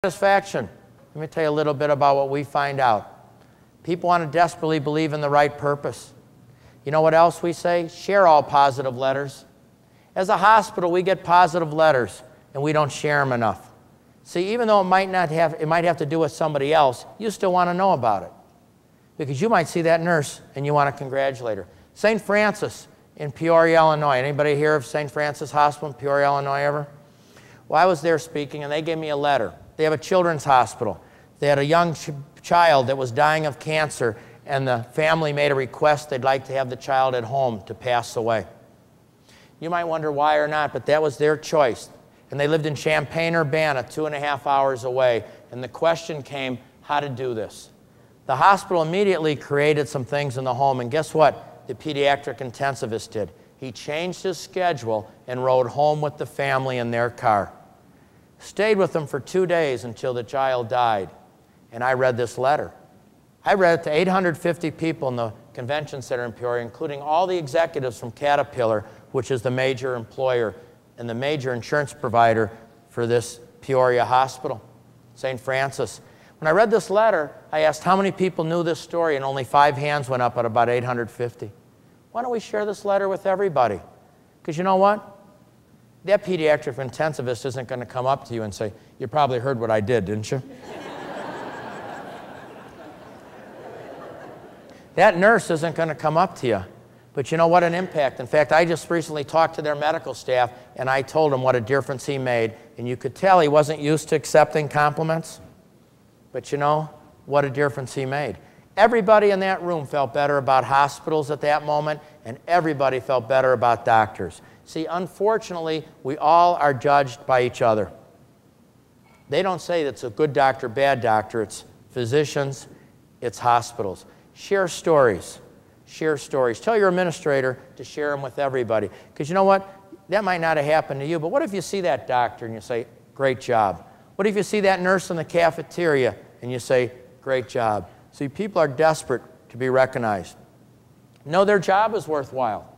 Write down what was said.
Satisfaction. Let me tell you a little bit about what we find out. People want to desperately believe in the right purpose. You know what else we say? Share all positive letters. As a hospital, we get positive letters, and we don't share them enough. See, even though it might have to do with somebody else, you still want to know about it. Because you might see that nurse, and you want to congratulate her. St. Francis in Peoria, Illinois. Anybody hear of St. Francis Hospital in Peoria, Illinois ever? Well, I was there speaking, and they gave me a letter. They have a children's hospital. They had a young child that was dying of cancer, and the family made a request they'd like to have the child at home to pass away. You might wonder why or not, but that was their choice. And they lived in Champaign-Urbana, 2.5 hours away. And the question came, how to do this. The hospital immediately created some things in the home, and guess what? The pediatric intensivist did. He changed his schedule and rode home with the family in their car. Stayed with them for 2 days until the child died. And I read this letter. I read it to 850 people in the convention center in Peoria, including all the executives from Caterpillar, which is the major employer and the major insurance provider for this Peoria hospital, St. Francis. When I read this letter, I asked how many people knew this story, and only 5 hands went up at about 850. Why don't we share this letter with everybody? Because you know what? That pediatric intensivist isn't going to come up to you and say, you probably heard what I did, didn't you? That nurse isn't going to come up to you. But you know what an impact. In fact, I just recently talked to their medical staff, and I told him what a difference he made. And you could tell he wasn't used to accepting compliments. But you know what a difference he made. Everybody in that room felt better about hospitals at that moment, and everybody felt better about doctors. See, unfortunately, we all are judged by each other. They don't say that it's a good doctor, bad doctor. It's physicians, it's hospitals. Share stories. Share stories. Tell your administrator to share them with everybody. Because you know what? That might not have happened to you, but what if you see that doctor and you say, great job? What if you see that nurse in the cafeteria and you say, great job? See, people are desperate to be recognized. Know their job is worthwhile.